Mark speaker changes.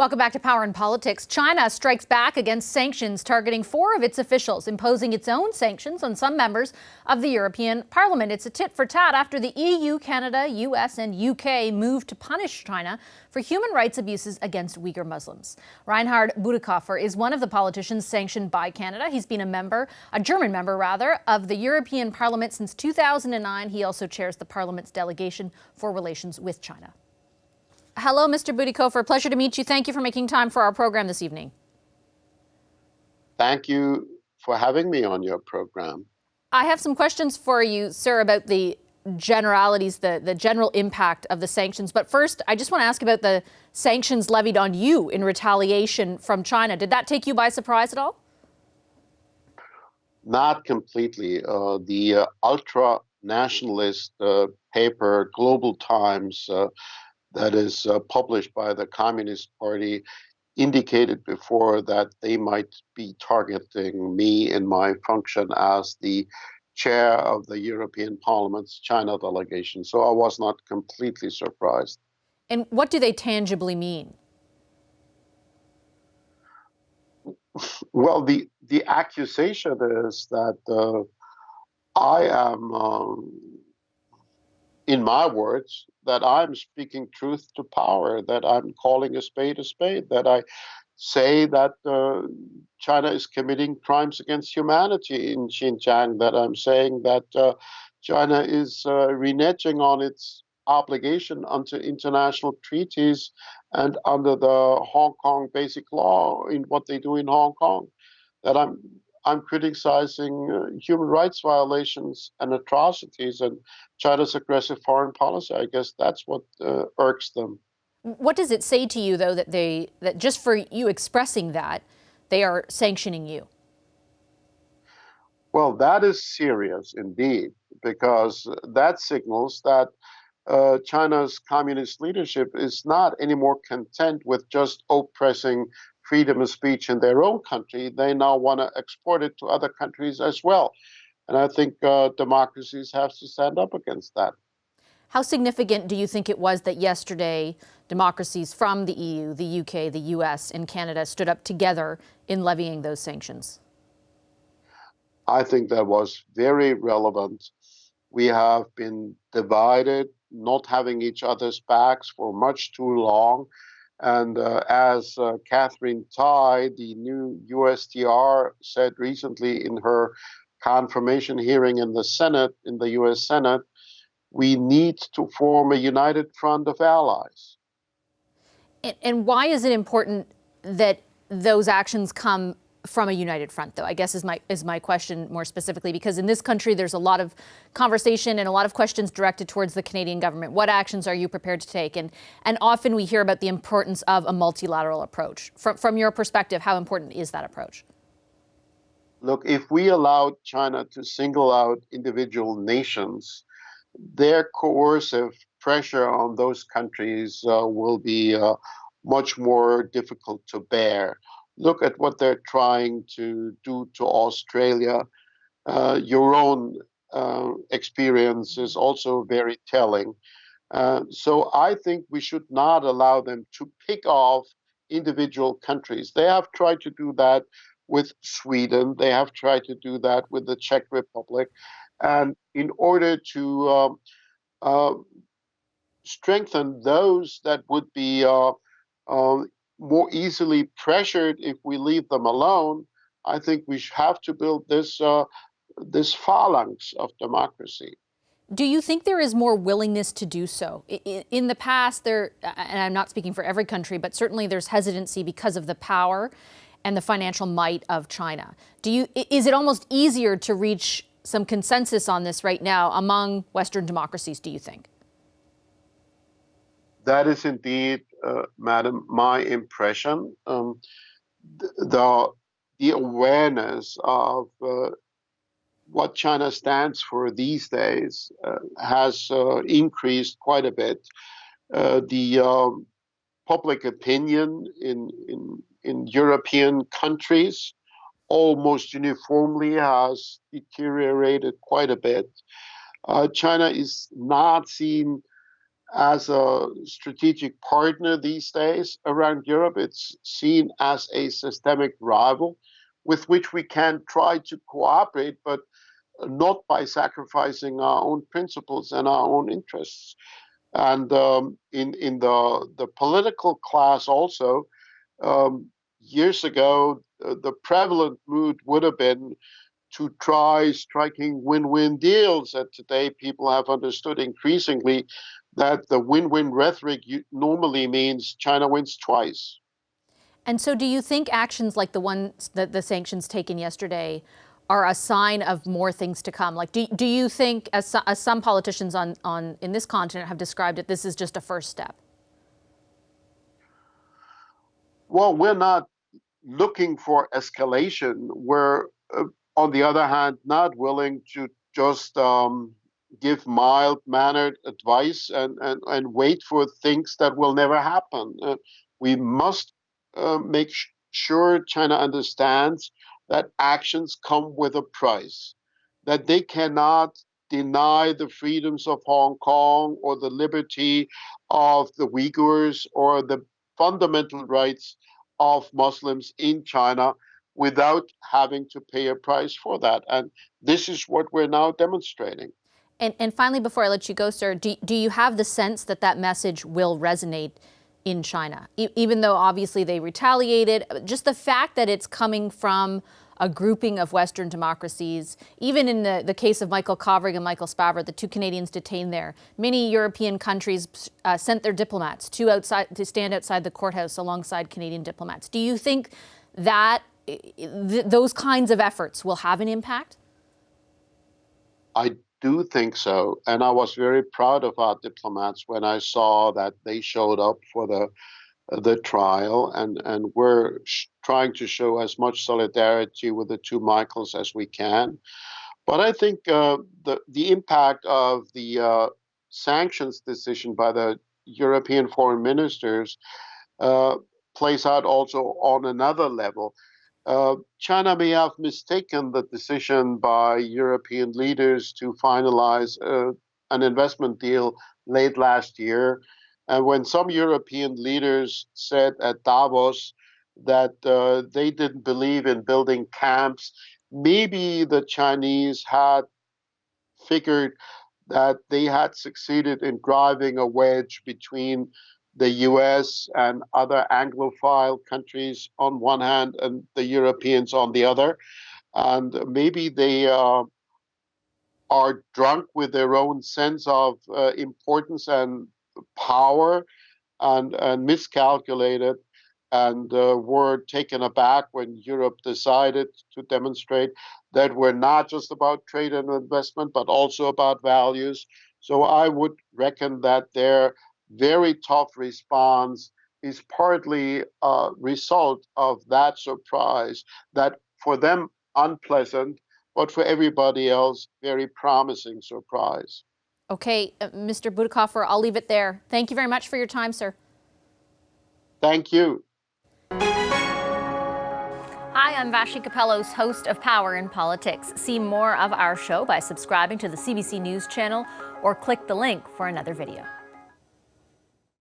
Speaker 1: Welcome back to Power and Politics. China strikes back against sanctions targeting 4 of its officials, imposing its own sanctions on some members of the European Parliament. It's a tit for tat after the EU, Canada, US, and UK moved to punish China for human rights abuses against Uyghur Muslims. Reinhard Bütikofer is one of the politicians sanctioned by Canada. He's been a German member, of the European Parliament since 2009. He also chairs the Parliament's delegation for relations with China. Hello, Mr. Bütikofer. Pleasure to meet you. Thank you for making time for our program this evening.
Speaker 2: Thank you for having me on your program.
Speaker 1: I have some questions for you, sir, about the generalities, the general impact of the sanctions. But first, I just want to ask about the sanctions levied on you in retaliation from China. Did that take you by surprise at all?
Speaker 2: Not completely. The ultra-nationalist paper, Global Times, that is published by the Communist Party, indicated before that they might be targeting me in my function as the chair of the European Parliament's China delegation. So I was not completely surprised.
Speaker 1: And what do they tangibly mean?
Speaker 2: Well, the accusation is that I am, in my words, that I'm speaking truth to power, that I'm calling a spade, that I say that China is committing crimes against humanity in Xinjiang, that I'm saying that China is reneging on its obligation under international treaties and under the Hong Kong Basic Law in what they do in Hong Kong, that I'm criticizing human rights violations and atrocities and China's aggressive foreign policy. I guess that's what irks them.
Speaker 1: What does it say to you, though, that just for you expressing that, they are sanctioning you?
Speaker 2: Well, that is serious indeed, because that signals that China's communist leadership is not anymore content with just oppressing freedom of speech in their own country. They now want to export it to other countries as well. And I think democracies have to stand up against that.
Speaker 1: How significant do you think it was that yesterday democracies from the EU, the UK, the US, and Canada stood up together in levying those sanctions?
Speaker 2: I think that was very relevant. We have been divided, not having each other's backs for much too long. And as Catherine Tai, the new USTR, said recently in her confirmation hearing in the Senate, in the US Senate, we need to form a united front of allies.
Speaker 1: And why is it important that those actions come from a united front, though, I guess is my question more specifically, because in this country, there's a lot of conversation and a lot of questions directed towards the Canadian government. What actions are you prepared to take? And often we hear about the importance of a multilateral approach. From your perspective, how important is that approach?
Speaker 2: Look, if we allowed China to single out individual nations, their coercive pressure on those countries will be much more difficult to bear. Look at what they're trying to do to Australia. Your own experience is also very telling. So I think we should not allow them to pick off individual countries. They have tried to do that with Sweden. They have tried to do that with the Czech Republic. And in order to strengthen those that would be more easily pressured if we leave them alone, I think we have to build this phalanx of democracy.
Speaker 1: Do you think there is more willingness to do so? In the past, and I'm not speaking for every country, but certainly there's hesitancy because of the power and the financial might of China. Is it almost easier to reach some consensus on this right now among Western democracies, do you think?
Speaker 2: That is indeed, Madam, my impression. The awareness of what China stands for these days has increased quite a bit. The public opinion in European countries almost uniformly has deteriorated quite a bit. China is not seen as a strategic partner these days around Europe. It's seen as a systemic rival with which we can try to cooperate, but not by sacrificing our own principles and our own interests. And in the political class also, years ago, the prevalent mood would have been to try striking win-win deals. And today, people have understood increasingly that the win-win rhetoric normally means China wins twice.
Speaker 1: And so do you think actions like the ones that the sanctions taken yesterday are a sign of more things to come? Like, do you think, as some politicians in this continent have described it, this is just a first step?
Speaker 2: Well, we're not looking for escalation. We're, on the other hand, not willing to just give mild-mannered advice and wait for things that will never happen. We must make sure China understands that actions come with a price, that they cannot deny the freedoms of Hong Kong or the liberty of the Uyghurs or the fundamental rights of Muslims in China without having to pay a price for that. And this is what we're now demonstrating.
Speaker 1: And finally, before I let you go, sir, do you have the sense that that message will resonate in China? Even though obviously they retaliated, just the fact that it's coming from a grouping of Western democracies, even in the case of Michael Kovrig and Michael Spavor, the two Canadians detained there, many European countries sent their diplomats to stand outside the courthouse alongside Canadian diplomats. Do you think that those kinds of efforts will have an impact?
Speaker 2: I do think so. And I was very proud of our diplomats when I saw that they showed up for the trial, and we're trying to show as much solidarity with the two Michaels as we can. But I think the impact of the sanctions decision by the European foreign ministers plays out also on another level. China may have mistaken the decision by European leaders to finalize an investment deal late last year. And when some European leaders said at Davos that they didn't believe in building camps, maybe the Chinese had figured that they had succeeded in driving a wedge between the US and other Anglophile countries on one hand and the Europeans on the other. And maybe they are drunk with their own sense of importance and power and miscalculated and were taken aback when Europe decided to demonstrate that we're not just about trade and investment, but also about values. So I would reckon that their very tough response is partly a result of that surprise, that for them unpleasant, but for everybody else, very promising surprise.
Speaker 1: Okay, Mr. Bütikofer, I'll leave it there. Thank you very much for your time, sir.
Speaker 2: Thank you.
Speaker 1: Hi, I'm Vashi Capellos, host of Power in Politics. See more of our show by subscribing to the CBC News channel or click the link for another video.